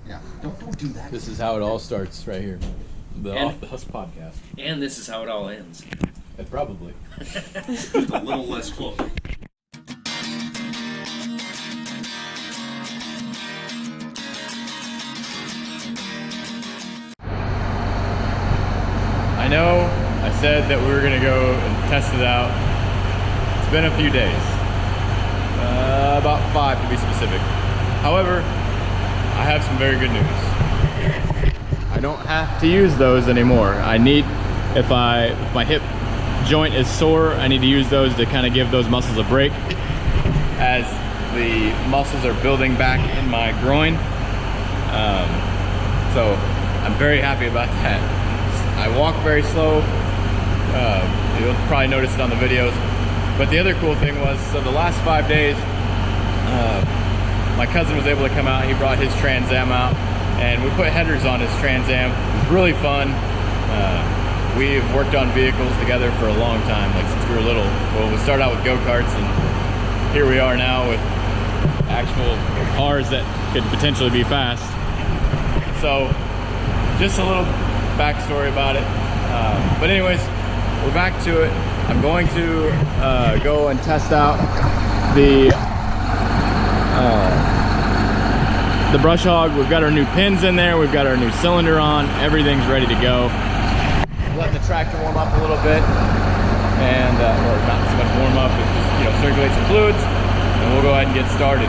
Yeah, don't do that. This is how it all starts right here. The And- Off the Husk podcast. And this is how it all ends. Probably. Just a little less close. I know I said that we were going to go and test it out. It's been a few days. About 5 to be specific. However, I have some very good news. I don't have to use those anymore. I need, if my hip joint is sore, I need to use those to kind of give those muscles a break as the muscles are building back in my groin. So I'm very happy about that. I walk very slow. You'll probably notice it on the videos. But the other cool thing was, so the last 5 days, my cousin was able to come out. He brought his Trans Am out, and we put headers on his Trans Am. It was really fun. We've worked on vehicles together for a long time, like since we were little. Well, we started out with go-karts, and here we are now with actual cars that could potentially be fast. So, just a little backstory about it. But anyways, we're back to it. I'm going to go and test out the Bush Hog. We've got our new pins in there. We've got our new cylinder on. Everything's ready to go. Letting the tractor warm up a little bit, and or not so much warm up, but just, circulate some fluids, and we'll go ahead and get started.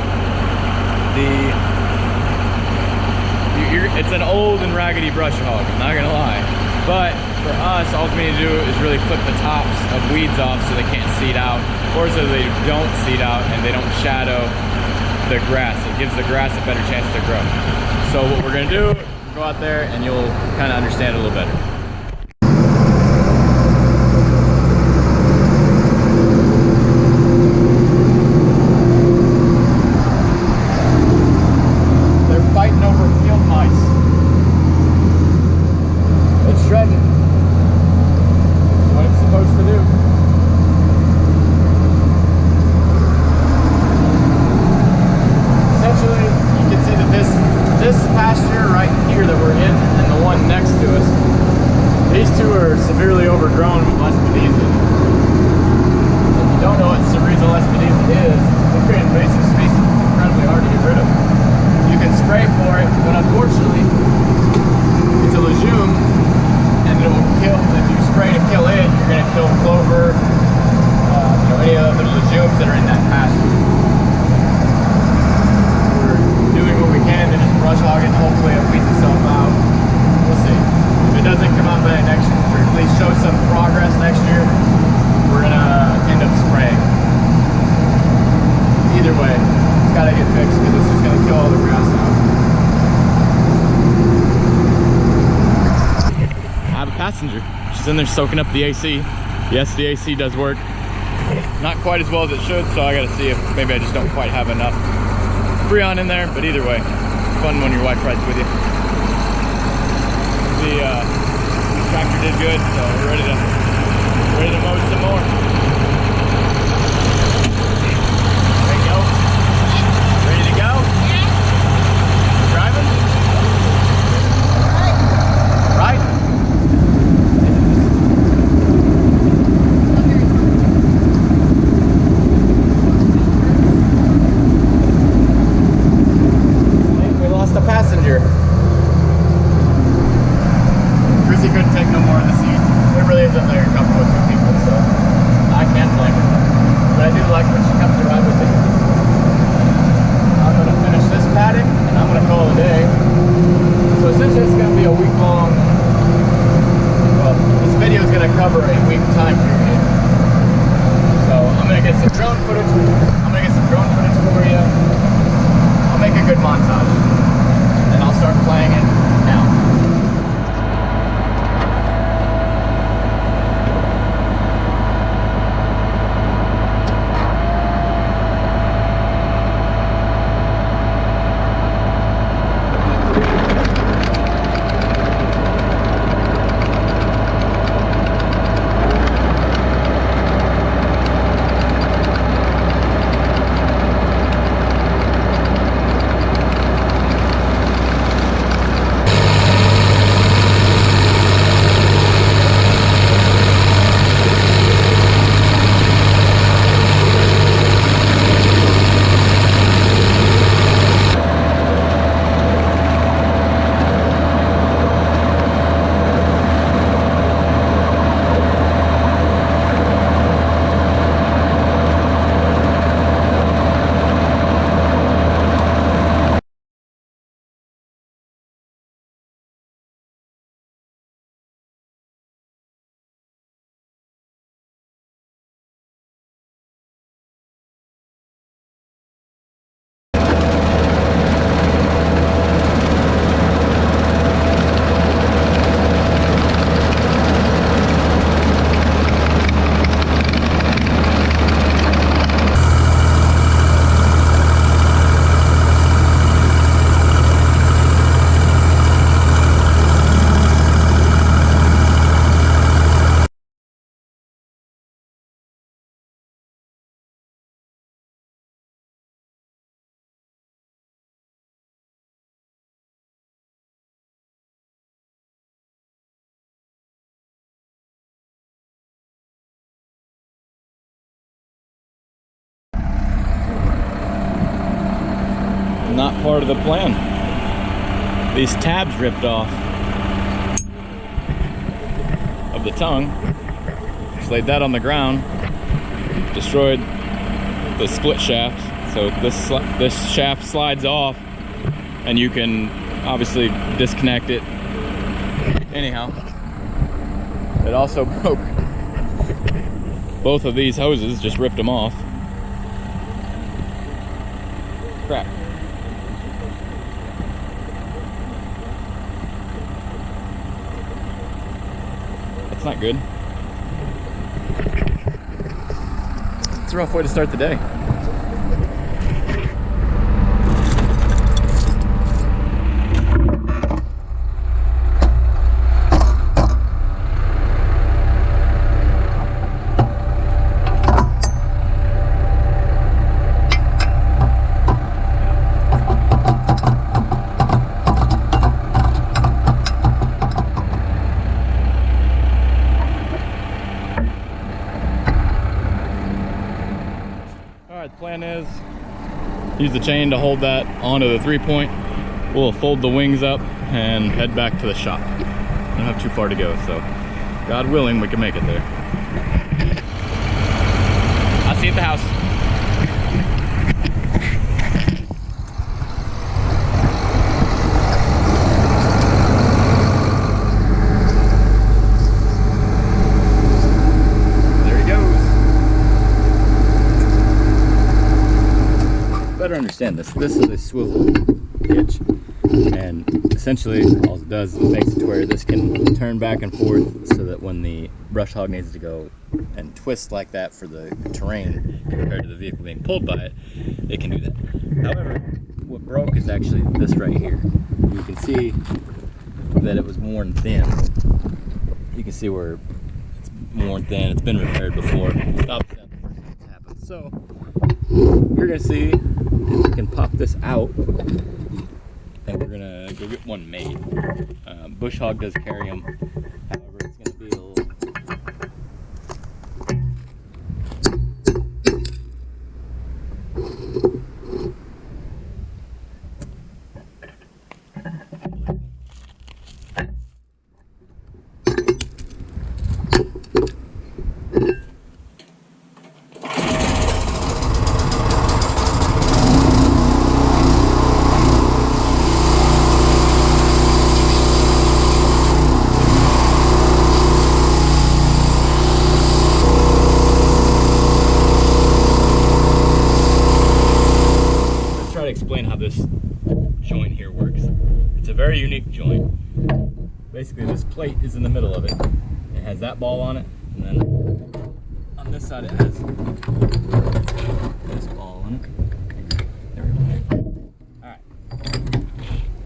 It's an old and raggedy Bush Hog, I'm not gonna lie. But for us, all we need to do is really clip the tops of weeds off so they can't seed out, or so they don't seed out and they don't shadow the grass. It gives the grass a better chance to grow. So what we're gonna do, go out there and you'll kind of understand it a little better. Severely overgrown with lespedeza. If you don't know what cerebral lespedeza is, it's an invasive species. It's incredibly hard to get rid of. You can spray for it, but unfortunately, it's a legume, and it will kill. If you spray to kill it, you're going to kill clover, any other legumes that are in that pasture. We're doing what we can to just brush hog it, and hopefully it weeds itself out. We'll see. If it doesn't come out by next year, or at least show some progress next year, we're gonna end up spraying. Either way, it's gotta get fixed because it's just gonna kill all the grass out. I have a passenger. She's in there soaking up the AC. Yes, the AC does work. Not quite as well as it should, so I gotta see if maybe I just don't quite have enough Freon in there, but either way, it's fun when your wife rides with you. The tractor did good, so we're ready to mow some more. Ready to go? Ready to go? Driving? Right? We lost a passenger. He couldn't take no more of the seat. It really is up there comfortable with 2 people, so I can't blame her. But I do like when she comes to ride with me. I'm going to finish this paddock, and I'm going to call it a day. So essentially it's going to be a week-long, well, this video is going to cover a week time period. So I'm going to get some drone footage for you. I'll make a good montage. And I'll start playing it now. not part of the plan. These tabs ripped off of the tongue. Just laid that on the ground. Destroyed the split shaft. So this shaft slides off, and you can obviously disconnect it. Anyhow, it also broke both of these hoses, just ripped them off. Crap. That's not good. It's a rough way to start the day. Is use the chain to hold that onto the 3-point. We'll fold the wings up and head back to the shop. I don't have too far to go, so God willing, we can make it there. I'll see you at the house. Better understand this. This is a swivel hitch, and essentially all it does is it makes it to where this can turn back and forth so that when the brush hog needs to go and twist like that for the terrain compared to the vehicle being pulled by it, it can do that. However, what broke is actually this right here. You can see that it was worn thin. You can see where it's worn thin. It's been repaired before. Stop that happen. So you're gonna see if we can pop this out, and we're gonna go get one made. Bush Hog does carry them, however it's gonna be a little explain how this joint here works. It's a very unique joint. Basically, this plate is in the middle of it. It has that ball on it, and then on this side it has this ball on it. There we go. Alright.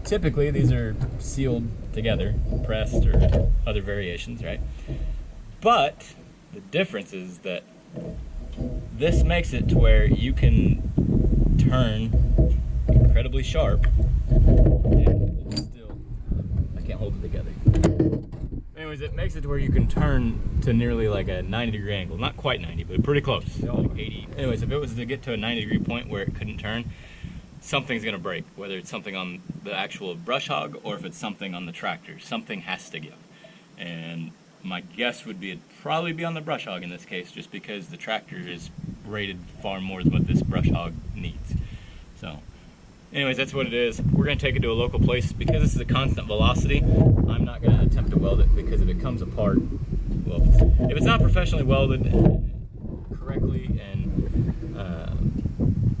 Typically, these are sealed together, pressed, or other variations, right? But the difference is that this makes it to where you can turn incredibly sharp and still, I can't hold it together. Anyways, it makes it to where you can turn to nearly like a 90-degree angle. Not quite 90, but pretty close, like 80. Anyways, if it was to get to a 90-degree point where it couldn't turn, something's gonna break, whether it's something on the actual brush hog or if it's something on the tractor. Something has to give. And my guess would be it'd probably be on the brush hog in this case, just because the tractor is rated far more than what this brush hog needs. So anyways, that's what it is. We're going to take it to a local place. Because this is a constant velocity, I'm not going to attempt to weld it, because if it comes apart, well, if it's not professionally welded correctly and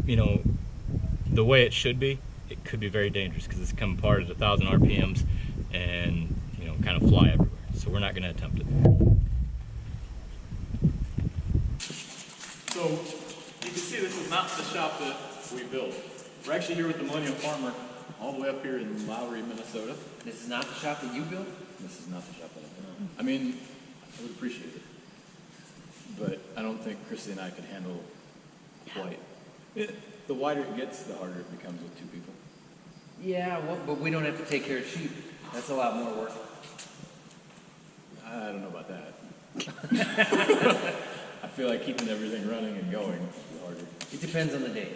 you know, the way it should be, it could be very dangerous, because it's come apart at 1,000 RPMs and, you know, kind of fly everywhere. So we're not going to attempt it. So you can see this is not the shop that we built. We're actually here with the Millennial Farmer, all the way up here in Lowry, Minnesota. This is not the shop that you built? This is not the shop that I built. I mean, I would appreciate it, but I don't think Chrissy and I could handle quite. The wider it gets, the harder it becomes with two people. Yeah, well, but we don't have to take care of sheep. That's a lot more work. I don't know about that. I feel like keeping everything running and going is harder. It depends on the day.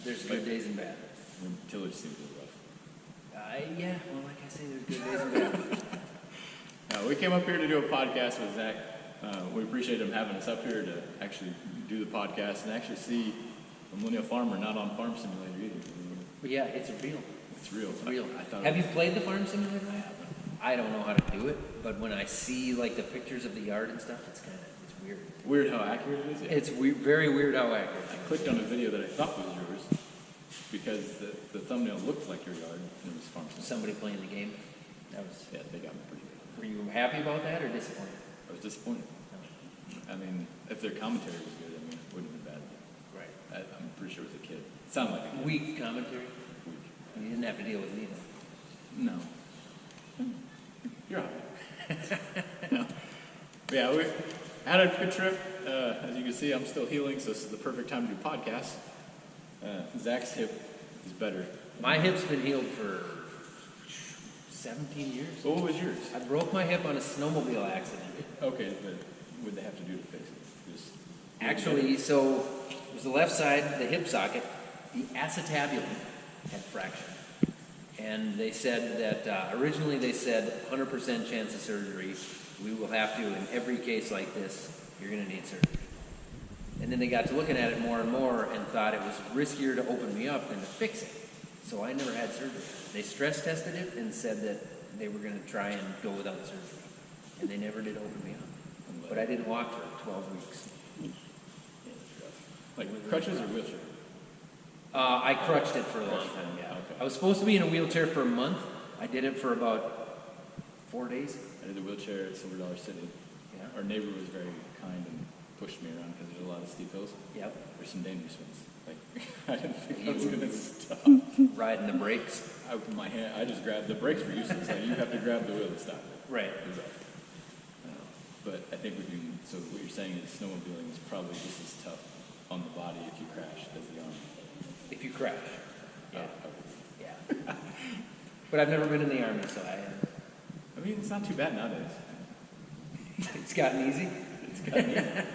There's good days and bad. When tillage seems a little rough. Yeah, well, like I say, there's good days and bad days. We came up here to do a podcast with Zach. We appreciate him having us up here to actually do the podcast and actually see a Millennial Farmer not on Farm Simulator either. But yeah, it's real. It's real. It's real. I thought Have you played the Farm Simulator? I haven't. I don't know how to do it, but when I see like the pictures of the yard and stuff, it's weird. Weird how accurate it is. It's very weird how accurate. I clicked on a video that I thought was yours because the thumbnail looked like your yard and it was Farm Simulator. Somebody playing the game. That was. Yeah, they got me pretty good. Were you happy about that or disappointed? I was disappointed. I mean, if their commentary was good, I mean, it wouldn't have been bad. Right. I'm pretty sure it was a kid. It sounded like a kid. Weak commentary. Weak. You didn't have to deal with me though. No. You're all right. No. But yeah, we had a good trip. As you can see, I'm still healing, so this is the perfect time to do podcasts. Zach's hip is better. My hip's been healed for 17 years. So what was yours? I broke my hip on a snowmobile accident. Okay, but what would they have to do to fix it? Just Actually, so it was the left side, the hip socket, the acetabulum had fractured. And they said that, originally they said 100% chance of surgery. We will have to, in every case like this, you're going to need surgery. And then they got to looking at it more and more and thought it was riskier to open me up than to fix it. So I never had surgery. They stress tested it and said that they were going to try and go without surgery. And they never did open me up. But I didn't walk for 12 weeks. like crutches or wheelchair? I crutched it for a long time, yeah. Okay. I was supposed to be in a wheelchair for a month. I did it for about 4 days. I did the wheelchair at Silver City. Yeah. Our neighbor was very kind and pushed me around because there's a lot of steep hills. Yep. There's some dangerous ones. Like I didn't think I was gonna stop. Riding the brakes. I just grabbed the brakes were useless. Like, you have to grab the wheel to stop it. Right. But I think we can. So what you're saying is snowmobiling is probably just as tough on the body if you crash as the arm. If you crash. Yeah. Oh, okay. Yeah. But I've never been in the army, so I mean, it's not too bad nowadays. it's gotten easy. It's gotten easier.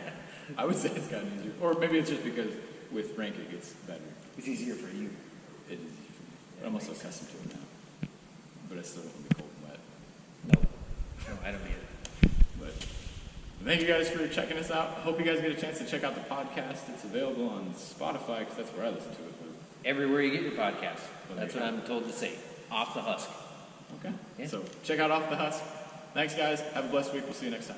I would say it's gotten easier. Or maybe it's just because with rank it gets better. It's easier for you. It is easier for me. But I'm also accustomed to it now. But I still don't want to be cold and wet. No, I don't either. But thank you guys for checking us out. Hope you guys get a chance to check out the podcast. It's available on Spotify because that's where I listen to it. Everywhere you get your podcast. That's what I'm told to say. Off the Husk. Okay. Yeah. So check out Off the Husk. Thanks, guys. Have a blessed week. We'll see you next time.